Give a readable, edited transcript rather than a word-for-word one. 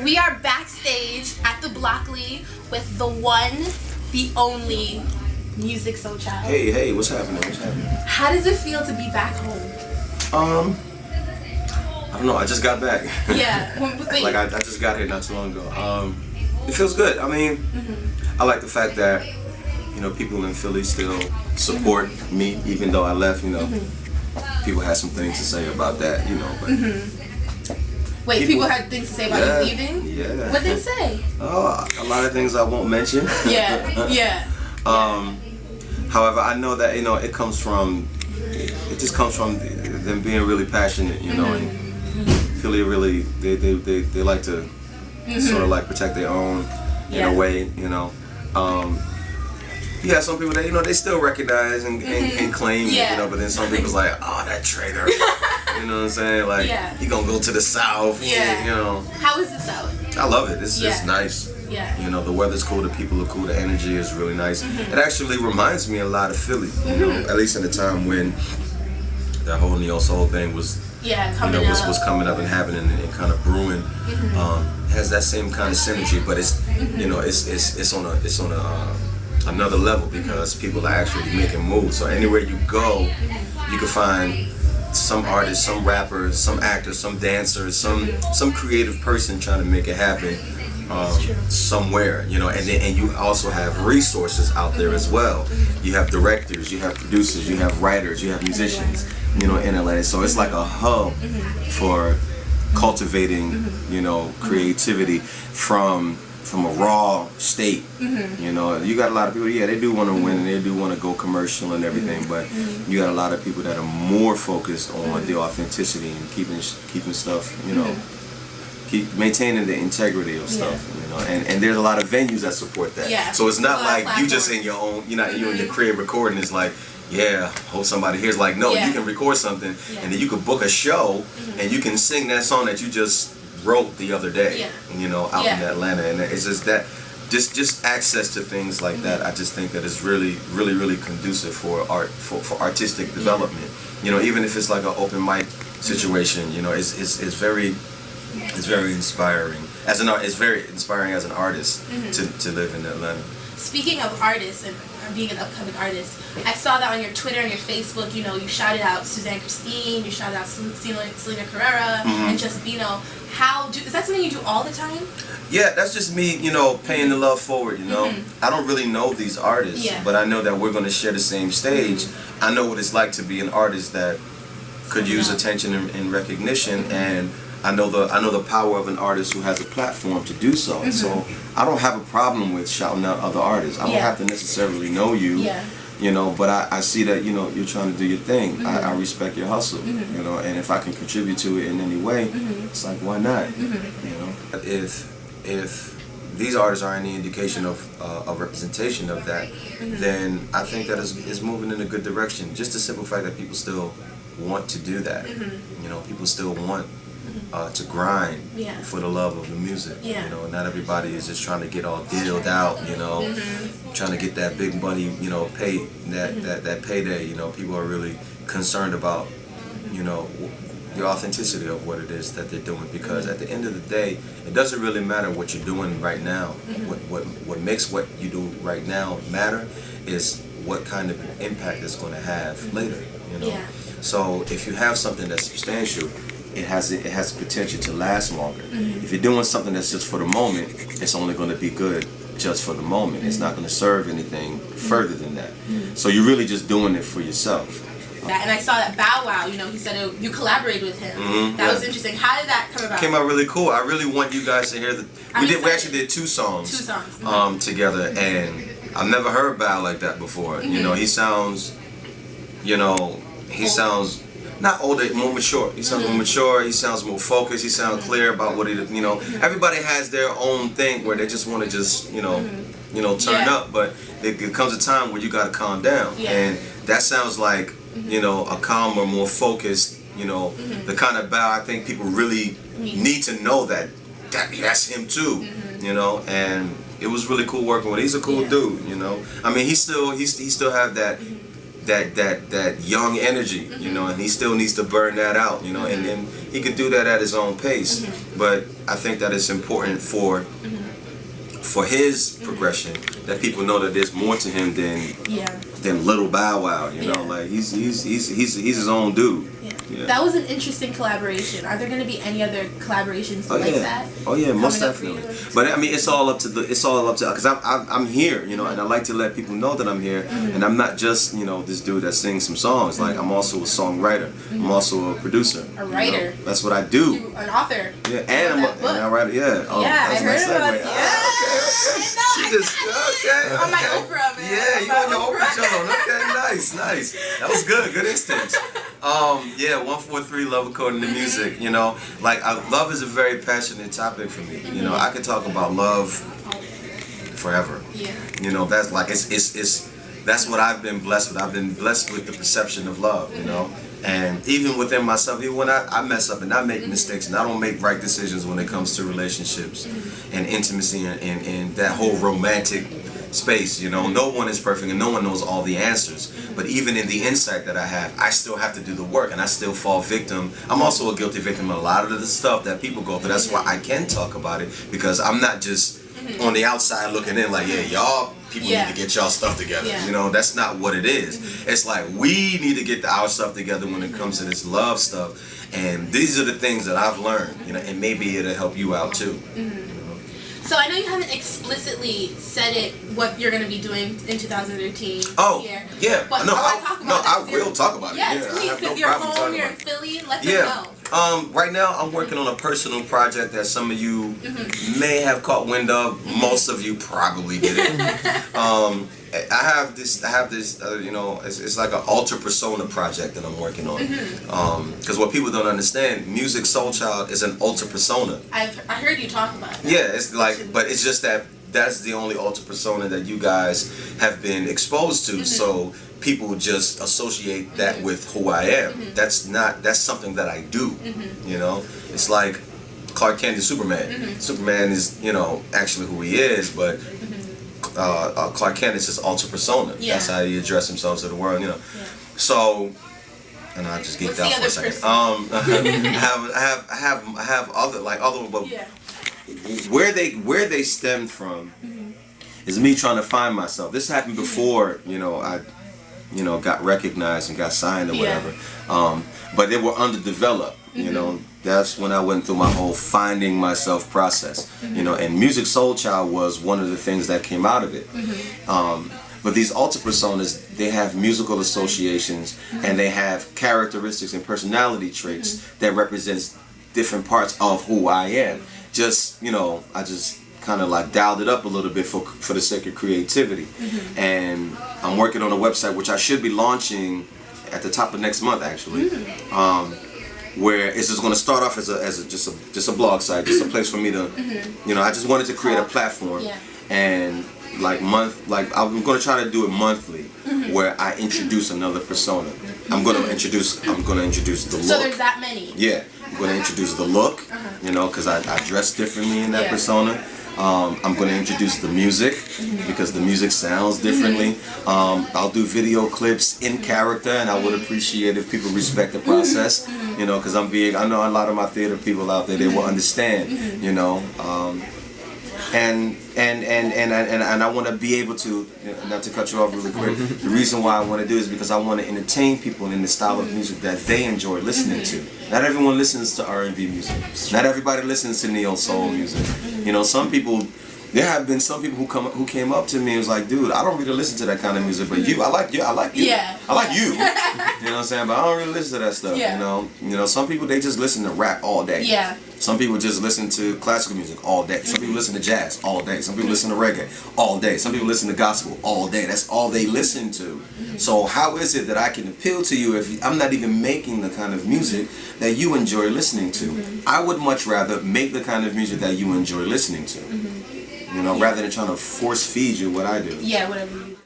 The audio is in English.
We are backstage at the Blockley with the one, the only Musiq Soulchild. Hey, what's happening? How does it feel to be back home? I don't know. I just got back. Yeah. Like I just got here not too long ago. It feels good. I mean, I like the fact that people in Philly still support me, even though I left. People had some things to say about that. But Wait, people had things to say about you leaving? Yeah. What'd they say? A lot of things I won't mention. Yeah. However, I know that it just comes from them being really passionate, and Philly really they like to sort of like protect their own in a way, Yeah, some people that they still recognize and claim it, but then some people's like, oh, that traitor. You know what I'm saying? Like, he gonna go to the South. How is the South? I love it. It's just nice. Yeah. The weather's cool, the people are cool, the energy is really nice. It actually reminds me a lot of Philly. At least in the time when that whole neo soul thing was was coming up and happening and kind of brewing. Has that same kind of synergy, but it's it's on another level because people are actually making moves. So anywhere you go, you can find some artists, some rappers, some actors, some dancers, some creative person trying to make it happen somewhere, and you also have resources out there as well. You have directors, you have producers, you have writers, you have musicians, in LA. So it's like a hub for cultivating, creativity from a raw state. You got a lot of people, they do want to win and they do want to go commercial and everything, but you got a lot of people that are more focused on the authenticity and keeping stuff, keep maintaining the integrity of stuff, and there's a lot of venues that support that. So it's not like you just in your own, you in your crib recording. It's like, hope somebody hears. Like, no, you can record something and then you could book a show and you can sing that song that you just wrote the other day, out in Atlanta, and it's just that, just access to things like that. I just think that is really, really, really conducive for art, for artistic development. Even if it's like an open mic situation, it's very inspiring as an art. It's very inspiring as an artist to live in Atlanta. Speaking of artists and being an upcoming artist, I saw that on your Twitter and your Facebook. You shouted out Suzanne Christine, you shouted out Selena Carrera, and Just Bino. Is that something you do all the time? Yeah, that's just me, paying the love forward. I don't really know these artists, but I know that we're going to share the same stage. I know what it's like to be an artist that could use attention and recognition, and I know the power of an artist who has a platform to do so. So I don't have a problem with shouting out other artists. I don't have to necessarily know you, but I see that you're trying to do your thing. I respect your hustle, and if I can contribute to it in any way, it's like, why not? If these artists are any indication of a representation of that, then I think that is moving in a good direction. Just the simple fact that people still want to do that. People still want to grind for the love of the music. Not everybody is just trying to get all dealed out, trying to get that big money, pay that payday. People are really concerned about, the authenticity of what it is that they're doing, because at the end of the day, it doesn't really matter what you're doing right now. What makes what you do right now matter is what kind of impact it's going to have later. So if you have something that's substantial, it has the potential to last longer. If you're doing something that's just for the moment, it's only going to be good just for the moment. It's not going to serve anything further than that. So you're really just doing it for yourself. And I saw that Bow Wow, he said you collaborated with him. That was interesting. How did that come about? Came out really cool. I really want you guys to hear we actually did two songs together, and I've never heard Bow like that before. He sounds not older, more mature. He sounds more mature. He sounds more focused. He sounds clear about what he. Everybody has their own thing where they just want to turn up, but it comes a time where you got to calm down, and that sounds like a calmer, more focused. The kind of Bow I think people really need to know that's him too. And it was really cool working with him. He's a cool dude. I mean, he still have that young energy, you know, and he still needs to burn that out, you know, and he could do that at his own pace. But I think that it's important for his progression that people know that there's more to him than Little Bow Wow, you know, like he's his own dude. Yeah. That was an interesting collaboration. Are there going to be any other collaborations like that? Oh yeah, most definitely. But I mean, it's all up to because I'm here, you know, and I like to let people know that I'm here, and I'm not just, you know, this dude that sings some songs. Like I'm also a songwriter. I'm also a producer. A writer. You know? That's what I do. You're an author. Yeah, and I'm a writer. Yeah. Oh, yeah, I heard about it. Okay. She just on my Oprah, man. Yeah, you on your Oprah show. Okay, nice. That was good. Good instincts. Yeah, 143 love according to music. You know, like love is a very passionate topic for me. You know, I could talk about love forever. Yeah. You know, that's like it's that's what I've been blessed with. I've been blessed with the perception of love. You know, and even within myself, even when I mess up and I make mistakes and I don't make right decisions when it comes to relationships and intimacy and that whole romantic space, you know, no one is perfect and no one knows all the answers. But even in the insight that I have, I still have to do the work and I still fall victim. I'm also a guilty victim of a lot of the stuff that people go through. That's why I can talk about it, because I'm not just on the outside looking in like, yeah, y'all people need to get y'all stuff together. You know, that's not what it is. It's like we need to get our stuff together when it comes to this love stuff. And these are the things that I've learned, you know, and maybe it'll help you out too. So I know you haven't explicitly said it what you're going to be doing in 2013. Oh, year, yeah. But I will talk about it. Yes, please, because you're home, you're in Philly. Let them know. Right now I'm working on a personal project that some of you may have caught wind of. Most of you probably didn't. I have this, you know, it's like an alter persona project that I'm working on. Because what people don't understand, Musiq Soulchild is an alter persona. I heard you talk about it. Yeah, it's like, but it's just that's the only alter persona that you guys have been exposed to. So people just associate that with who I am. That's something that I do. You know, it's like Clark Kent is Superman. Superman is, you know, actually who he is, but Clark Kent is his alter persona. That's how he addressed himself to the world, you know. So, and I just geeked out for a second. I have other, but where they stemmed from is me trying to find myself. This happened before, you know, I got recognized and got signed or whatever. But they were underdeveloped, you know. That's when I went through my whole finding myself process, you know, and Musiq Soulchild was one of the things that came out of it. But these alter personas, they have musical associations and they have characteristics and personality traits that represents different parts of who I am. Just, you know, I just kind of like dialed it up a little bit for the sake of creativity. And I'm working on a website which I should be launching at the top of next month, actually. Where it's just going to start off as just a blog site, just a place for me to, you know, I just wanted to create a platform, and I'm going to try to do it monthly, where I introduce another persona. I'm going to introduce the look. So there's that many. Yeah, I'm going to introduce the look, you know, because I dress differently in that persona. I'm going to introduce the music, because the music sounds differently. I'll do video clips in character, and I would appreciate if people respect the process, you know, because I'm big. I know a lot of my theater people out there, they will understand, you know. And I want to be able to, not to cut you off really quick, the reason why I want to do is because I want to entertain people in the style of music that they enjoy listening to. Not everyone listens to R&B music. Not everybody listens to neo soul music. You know, some people, there have been some people who came up to me and was like, dude, I don't really listen to that kind of music, but I like you. Yeah. I like you. You know what I'm saying? But I don't really listen to that stuff. You know, some people, they just listen to rap all day. Yeah. Some people just listen to classical music all day. Some people listen to jazz all day. Some people listen to reggae all day. Some people listen to gospel all day. That's all they listen to. So how is it that I can appeal to you if I'm not even making the kind of music that you enjoy listening to? I would much rather make the kind of music that you enjoy listening to. You know, rather than trying to force feed you what I do. Yeah, whatever you do.